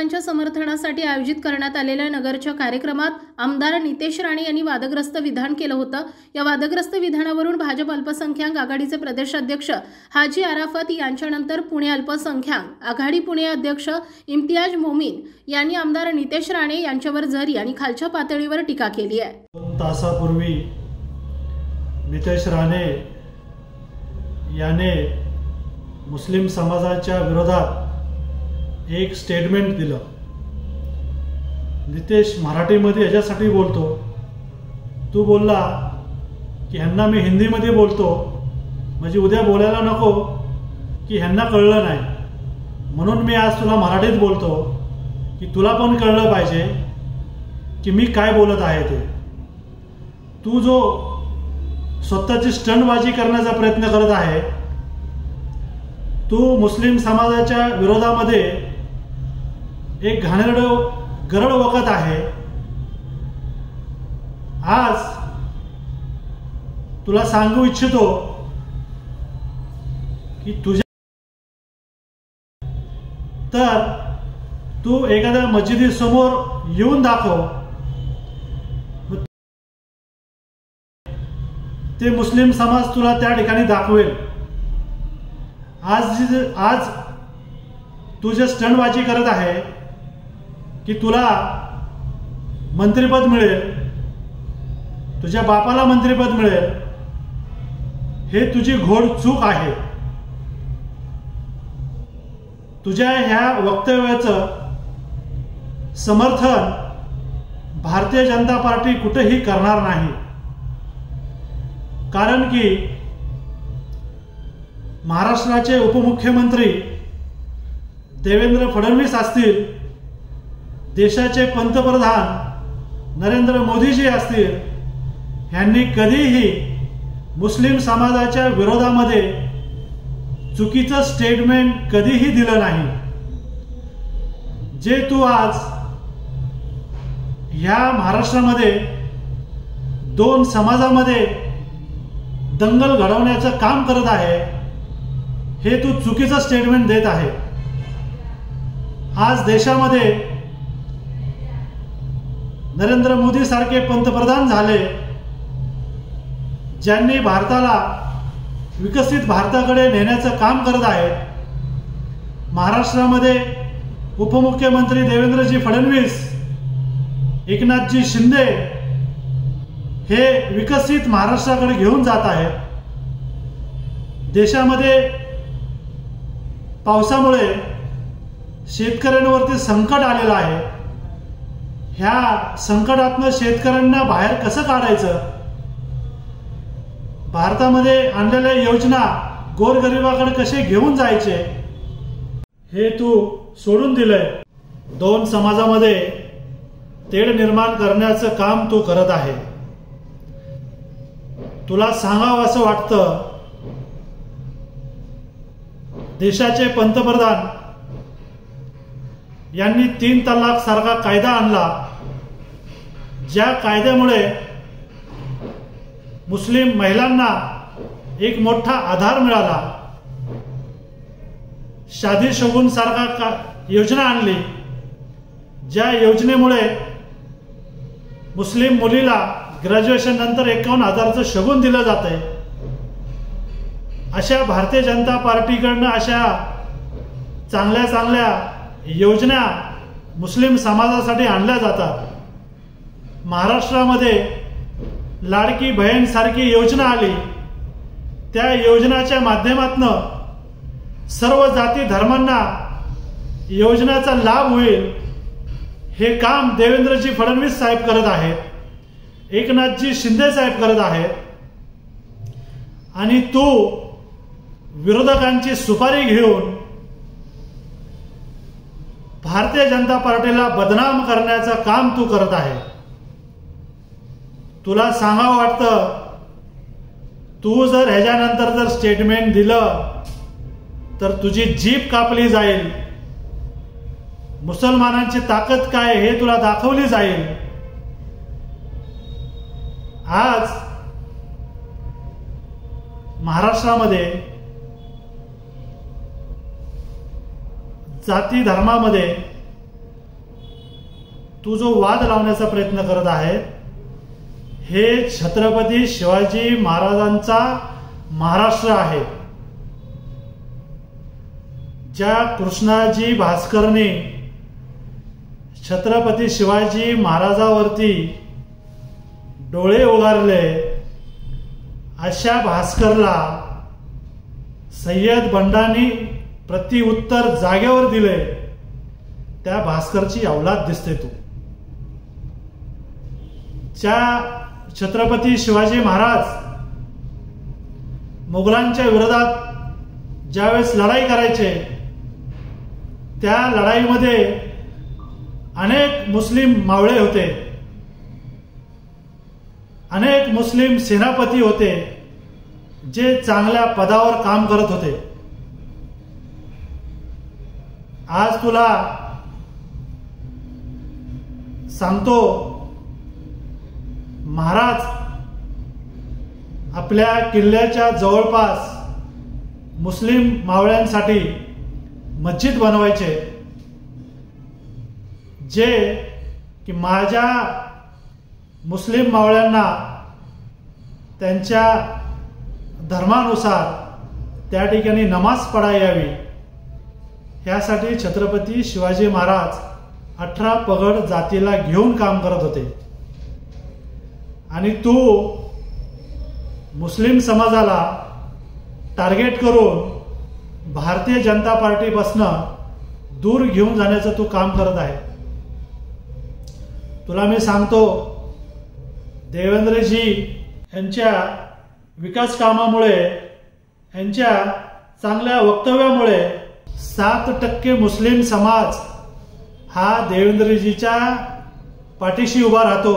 समाजांच्या समर्थनासाठी आयोजित करण्यात आलेल्या नगरच्या कार्यक्रमात आमदार नितेश राणे यांनी वादग्रस्त विधान केलं होतं। या वादग्रस्त विधानावरून भाजप अल्पसंख्याक आघाडीचे प्रदेशाध्यक्ष हाजी आराफत यांच्यानंतर पुणे अल्पसंख्याक आघाडी पुणे अध्यक्ष इम्तियाज मोमीन यांनी आमदार नितेश राणे यांच्यावर जरी आणि खालच्या पातळीवर टीका केली आहे। 2 तासापूर्वी नितेश राणे याने मुस्लिम समाजाच्या विरोधात एक स्टेटमेंट दिलं। नितेश मराठीमध्ये याच्यासाठी बोलतो, तू बोलला की ह्यांना मी हिंदीमध्ये बोलतो म्हणजे उद्या बोलायला नको की ह्यांना कळलं नाही, म्हणून मी आज तुला मराठीत बोलतो की तुला पण कळलं पाहिजे की मी काय बोलत आहे ते। तू जो स्वतःची स्टंटबाजी करण्याचा प्रयत्न करत आहे, तू मुस्लिम समाजाच्या विरोधामध्ये एक घाणेरडं गरड वकत आहे। आज तुला सांगू इच्छितो की तर तू एखाद्या मस्जिदीसमोर येऊन दाखव, ते मुस्लिम समाज तुला त्या ठिकाणी दाखवेल। आज तू जे स्टंटबाजी करत आहे की तुला मंत्रिपद मिळेल, तुझ्या बापाला मंत्रिपद मिळेल, हे तुझी घोड चूक आहे। तुझ्या ह्या वक्तव्याचं समर्थन भारतीय जनता पार्टी कुठेही करणार नाही, कारण की महाराष्ट्राचे उपमुख्यमंत्री देवेंद्र फडणवीस असतील, देशाचे पंतप्रधान नरेंद्र मोदीजी असतील, यांनी कधीही मुस्लिम समाजाच्या विरोधामध्ये चुकीचं स्टेटमेंट कधीही दिलं नाही। जे तू आज ह्या महाराष्ट्रामध्ये 2 समाजामध्ये दंगल घडवण्याचं काम करत आहे, हे तू चुकीचं स्टेटमेंट देत आहे। आज देशामध्ये नरेंद्र मोदी सारखे पंतप्रधान झाले, ज्यांनी भारताला विकसित भारताकडे नेण्याचं काम करत आहेत। महाराष्ट्रामध्ये उपमुख्यमंत्री देवेंद्रजी फडणवीस, एकनाथजी शिंदे हे विकसित महाराष्ट्राकडे घेऊन जात आहेत। देशामध्ये पावसामुळे शेतकऱ्यांवरती संकट आलेलं आहे। ह्या संकटातनं शेतकऱ्यांना बाहेर कसं काढायचं, भारतामध्ये आणलेल्या योजना गोरगरिबाकडे कसे घेऊन जायचे, हे तू सोडून दिलंय। 2 समाजामध्ये तेढ निर्माण करण्याचं काम तू करत आहे। तुला सांगावं असं वाटतं, देशाचे पंतप्रधान यांनी 3 तलाक सारखा कायदा आणला, ज्या कायद्यामुळे मुस्लिम महिलांना एक मोठा आधार मिळाला। शादी शगुन सारखा योजना आणली, ज्या योजनेमुळे मुस्लिम मुलीला ग्रॅज्युएशन नंतर 51,000चं शगुन दिलं जातंय। अशा भारतीय जनता पार्टीकडनं अशा चांगल्या चांगल्या योजना मुस्लिम समाजासाठी आणल्या जातात। महाराष्ट्रामध्ये लाडकी बहीण सारखी योजना आली, त्या योजनाच्या माध्यमातून सर्व जाती धर्मांना योजनेचा लाभ होईल, हे काम देवेंद्रजी फडणवीस साहेब करत आहेत, एकनाथजी शिंदे साहेब करत आहेत। आणि तू विरोधकांची सुपारी घेऊन भारतीय जनता पार्टीला बदनाम करण्याचं काम तू करत आहे। तुला सांगावं वाटतं, तू जर ह्याच्यानंतर जर स्टेटमेंट दिलं तर तुझी जीभ कापली जाईल, मुसलमानांची ताकद काय हे तुला दाखवली जाईल। आज महाराष्ट्रामध्ये जाती धर्मामध्ये तू जो वाद लावण्याचा प्रयत्न करत आहे हे छत्रपती शिवाजी महाराजांचा महाराष्ट्र आहे. ज्या कृष्णाजी भास्करने छत्रपती शिवाजी महाराजावरती डोळे उगारले अशा भास्करला सय्यद बंडांनी प्रत्युत्तर जागेवर दिले. त्या भास्करची अवलाद दिसते तू. ज्या छत्रपती शिवाजी महाराज मुघलांच्या विरोधात ज्यावेळेस लढाई करायचे त्या लढाईमध्ये अनेक मुस्लिम मावळे होते, अनेक मुस्लिम सेनापती होते जे चांगल्या पदावर काम करत होते. आज तुला सांगतो, महाराज आपल्या किल्ल्याच्या जवळपास मुस्लिम मावळ्यांसाठी मस्जिद बनवायचे, जे की माझ्या मुस्लिम मावळ्यांना त्यांच्या धर्मानुसार त्या ठिकाणी नमाज पढा यावी यासाठी छत्रपती शिवाजी महाराज 18 पगड जातीला घेऊन काम करत होते. आणि तू मुस्लिम समाजाला टार्गेट करून भारतीय जनता पार्टीपासून दूर घेऊन जाण्याचं तू काम करत आहे. तुला मी सांगतो, देवेंद्रजी यांच्या विकास कामामुळे, यांच्या चांगल्या वक्तव्यामुळे 7% मुस्लिम समाज हा देवेंद्रजीच्या पाठीशी उभा राहतो,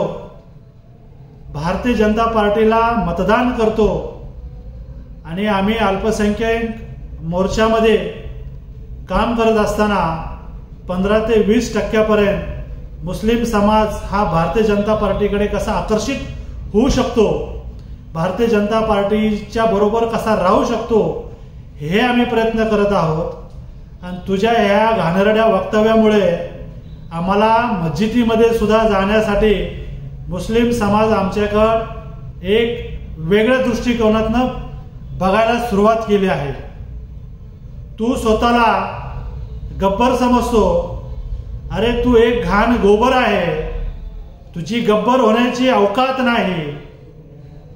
भारतीय जनता पार्टीला मतदान करतो. आणि आम्ही अल्पसंख्याक मोर्चामध्ये काम करत असताना 15 ते 20% मुस्लिम समाज हा भारतीय जनता पार्टीकडे कसा आकर्षित होऊ शकतो, भारतीय जनता पार्टीच्या बरोबर कसा राहू शकतो, हे आम्ही प्रयत्न करत आहोत. आणि तुझ्या ह्या घाणेरड्या वक्तव्यामुळे आम्हाला मस्जिदीमध्ये सुद्धा जाण्यासाठी मुस्लिम समाज आमच्याकडे एक वेगळ्या दृष्टिकोनातनं बघायला सुरुवात केली आहे. तू स्वतःला गब्बर समजतो. अरे तू एक घाण गोबर आहे, तुझी गब्बर होण्याची अवकात नाही.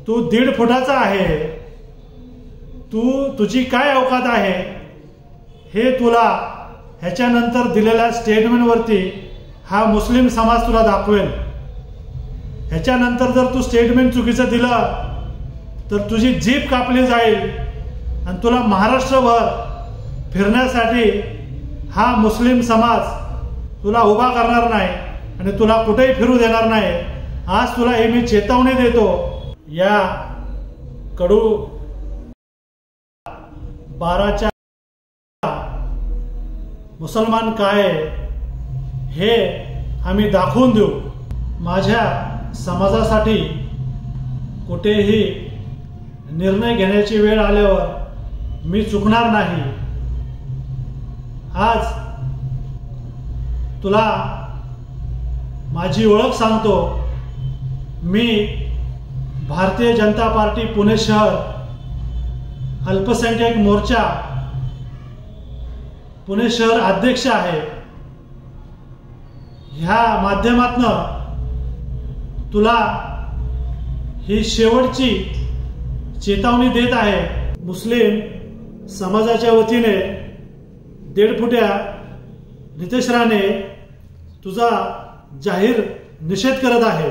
तू 1.5 फुटाचा आहे. तुझी काय अवकात आहे हे तुला ह्याच्यानंतर दिलेल्या स्टेटमेंटवरती हा मुस्लिम समाज तुला दाखवेल. ह्याच्यानंतर जर तू स्टेटमेंट चुकीचं दिलं तर तुझी जीभ कापली जाईल आणि तुला महाराष्ट्रभर फिरण्यासाठी हा मुस्लिम समाज तुला उभा करणार नाही आणि तुला कुठेही फिरू देणार नाही. आज तुला हे मी चेतावणी देतो. या कडू 12च्या मुसलमान काय हे आम्ही दाखवून देऊ. माझ्या समाजासाठी कुठेही निर्णय घेण्याची वेळ आल्यावर मी चुकणार नाही. आज तुला माझी ओळख सांगतो. मी भारतीय जनता पार्टी पुणे शहर अल्पसंख्याक मोर्चा पुणे शहर अध्यक्ष आहे. ह्या माध्यमातनं तुला ही शेवटची चेतावणी देत आहे. मुस्लिम समाजाच्या वतीने 1.5 फुट्या नितेश राणे तुझा जाहीर निषेध करत आहे.